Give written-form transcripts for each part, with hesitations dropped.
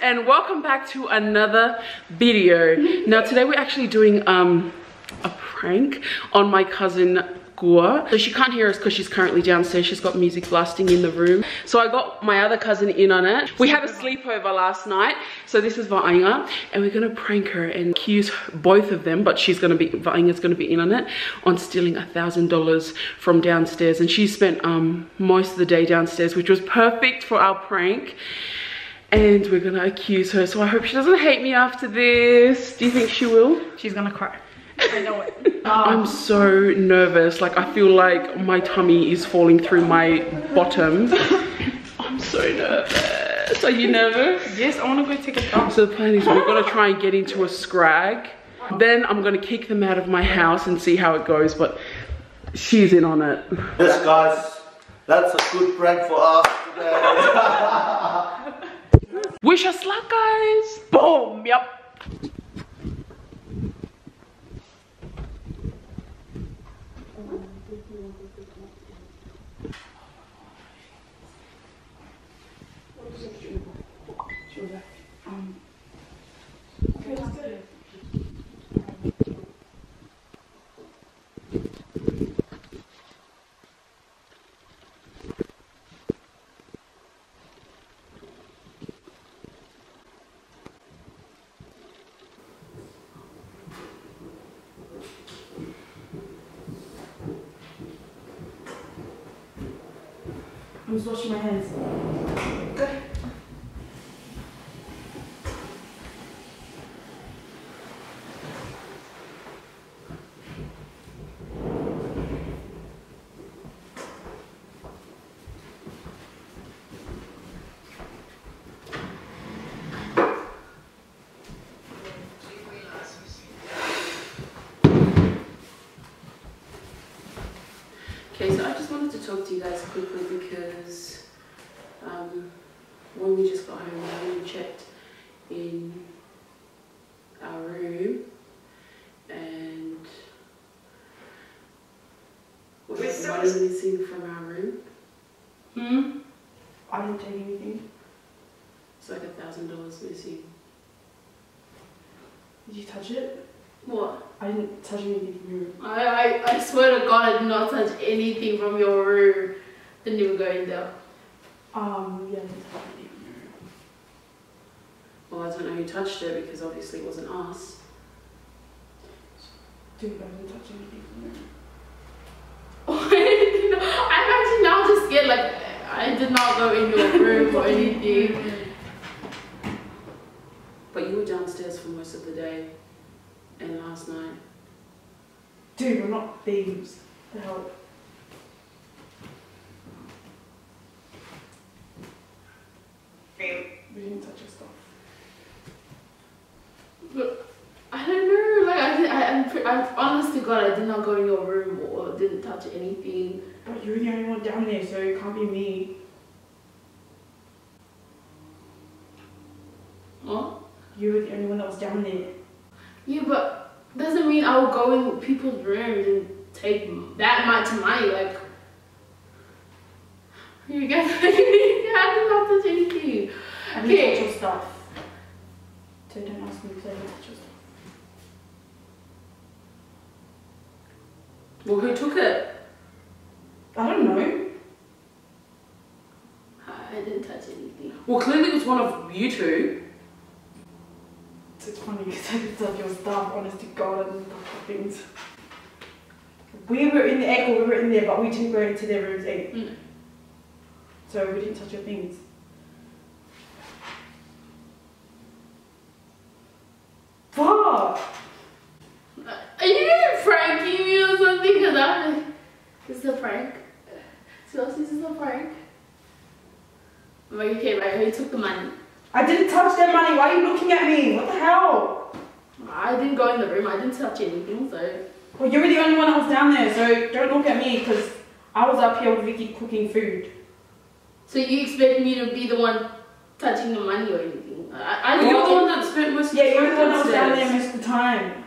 and welcome back to another video. Now today we're actually doing a prank on my cousin Gua. So she can't hear us because she's currently downstairs. She's got music blasting in the room. So I got my other cousin in on it. We had a sleepover last night. So this is Vainga, and we're gonna prank her and accuse both of them, but Vainga's gonna be in on it, on stealing $1,000 from downstairs. And she spent most of the day downstairs, which was perfect for our prank. And we're gonna accuse her. So I hope she doesn't hate me after this. Do you think she will? She's gonna cry. I know it. I'm so nervous. Like, I feel like my tummy is falling through my bottom. I'm so nervous. Are you nervous? Yes, I want to go take a bath. So the plan is we're gonna try and get into a scrag. Then I'm gonna kick them out of my house and see how it goes, but she's in on it. Yes guys, that's a good prank for us today. Wish us luck, guys. Boom. Yep. I'm just washing my hands. Go. Okay, so I just wanted to talk to you guys quickly because when we just got home, we checked in our room and what is missing from our room? I didn't take anything. It's like $1,000 missing. Did you touch it? What? I didn't touch anything from your room. I swear to God, I did not touch anything from your room. Didn't even go in there. Yeah, I didn't touch anything from your room. Well, I don't know who touched it because obviously it wasn't us. Dude, I didn't touch anything from your room. I'm actually now just scared, like, I did not go in your room or anything. But you were downstairs for most of the day and last night. Dude, we're not thieves. The hell? We didn't touch your stuff. But I don't know, like, I'm honest to God, I did not go in your room or didn't touch anything. But you're the only one down there, so it can't be me. What? You were the only one that was down there. Yeah, but doesn't mean I will go in people's rooms and take that much money, like. You guys, I did not touch anything. I didn't touch your stuff. So don't ask me because I didn't touch your stuff. Well, who took it? I don't know. I didn't touch anything. Well, clearly it was one of you two. It's funny because I didn't touch your stuff, honest to God, I didn't touch your things. We were in the echo, we were in there, but we didn't go into their rooms either. So we didn't touch your things. Fuck! Are you pranking me or something? Because I'm like, this is a prank. Siaosi, this is a prank. Like, okay, right, who took the money? I didn't touch their money, why are you looking at me? What the hell? I didn't go in the room, I didn't touch anything, so. Well, you were the only one that was down there, so don't look at me because I was up here with Vicky cooking food. So you expect me to be the one touching the money or anything? You're the one that spent most of the time. Yeah, you're the one that was down there most of the time.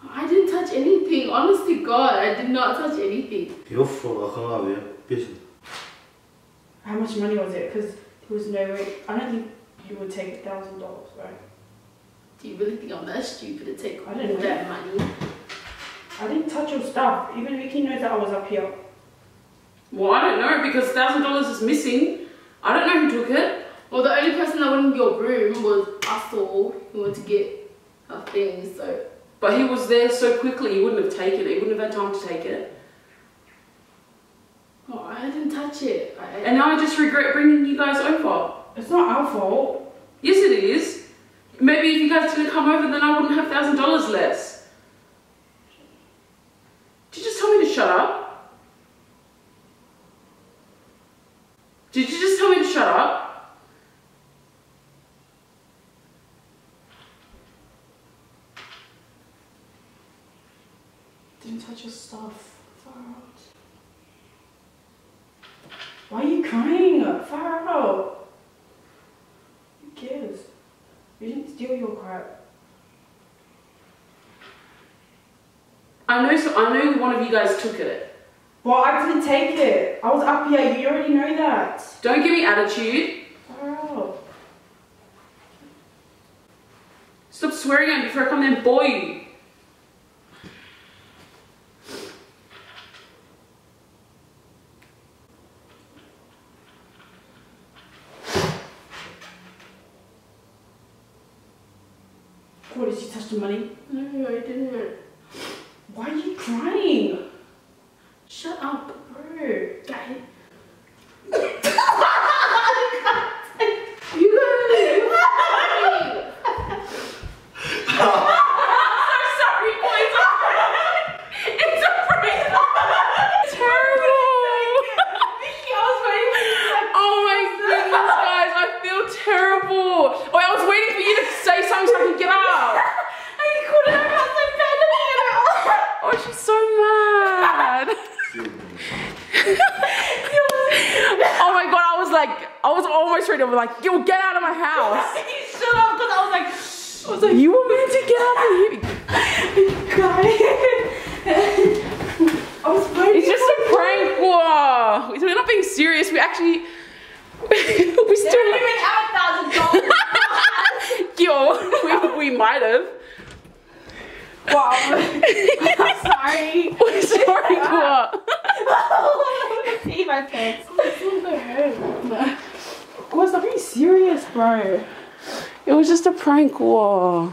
I didn't touch anything. Honest to God, I did not touch anything. How much money was it? Because there was no way. I don't think you would take $1,000, right? Do you really think I'm that stupid to take I don't know. that money? I didn't touch your stuff. Even Vicky knows that I was up here. Well, I don't know because $1,000 is missing. I don't know who took it. Well, the only person that went in your room was us all who went to get our things, so. But he was there so quickly, he wouldn't have taken it. He wouldn't have had time to take it. Oh, I didn't touch it. And now I just regret bringing you guys over. It's not our fault. Yes, it is. Maybe if you guys didn't come over, then I wouldn't have $1,000 less. Did you just tell me to shut up? Did you just tell me to shut up? Didn't touch your stuff. Far out. Why are you crying? Far out. Who cares? You didn't steal your crap. I know one of you guys took it. Well, I didn't take it. I was up here. You already know that. Don't give me attitude. Far out. Stop swearing at me before I come there and boy you. What, did you touch the money? No, I didn't. Why are you crying? Shut up. Bro. Guy. You Sorry, boys. It's a prank. Terrible. Oh my goodness, guys, I feel terrible. Oh, I was waiting for you to say something so I can get up. Oh, she's so mad. Oh my god, I was almost ready to be like, yo, get out of my house. You shut up, because I was like, You were meant to get out of here. I was waiting. It's just a prank. Whoa. We're not being serious. We actually, we still even have $1,000. Yo, we might have. Wow. I'm sorry. We're sorry, what? See my pants. Oh, stop being serious, bro. It was just a prank war.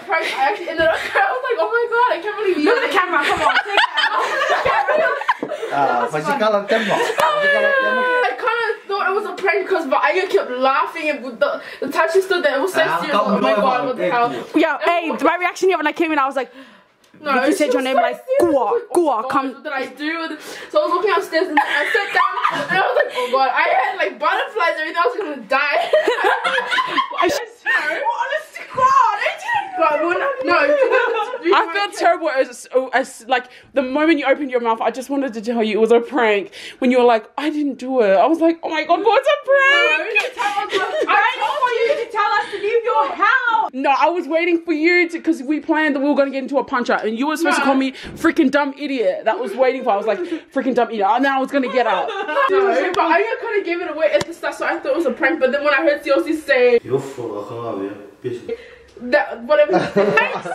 I actually ended up, I was like, oh my god, I can't believe you. Look at the camera, come on. Take I kind of thought it was a prank because Aya kept laughing and the time she stood there, it was so serious. Oh my god, what the hell? Yeah, hey, my reaction here when I came in, I was like, no, Vicky said your name, like, Gua, come. What did I do? So I was walking upstairs and I sat down and I was like, oh god, I had like butterflies, everything, I was gonna die. Honest to God, I didn't. I felt terrible as like the moment you opened your mouth, I just wanted to tell you it was a prank. When you were like, I didn't do it. I was like, oh my god, what's a prank? I don't want you to tell us to leave your house. No, I was waiting for you to, because we planned that we were going to get into a punch out and you were supposed to call me freaking dumb idiot. That was waiting for. I was like, freaking dumb idiot. And then I was going to get up. No, but I kind of gave it away at the start, so I thought it was a prank. But then when I heard Siaosi say that, whatever he said, thanks,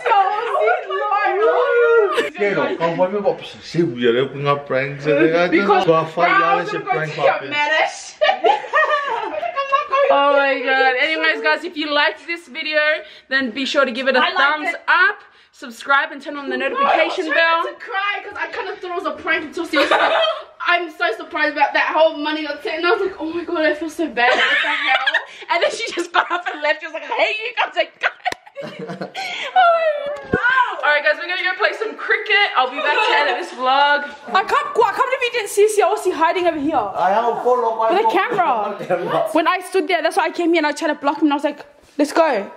Quiero, conforme vou possível, eu com a prank, because go falhar esse prank Oh my god. Anyways, guys, if you liked this video, then be sure to give it a thumbs up, subscribe, and turn on the notification bell. I was to cry because I kind of thought it was a prank until Siaosi like, I'm so surprised about that whole money got taken. And I was like, oh my god, I feel so bad. What the hell? And then she just got up and left. She was like, I hate you. I was like, God. Alright guys, we're gonna go play some cricket. I'll be back to edit this vlog. I can't believe you didn't see Siaosi hiding over here. I have follow my With a camera. When I stood there, that's why I came here and I tried to block him and I was like, let's go.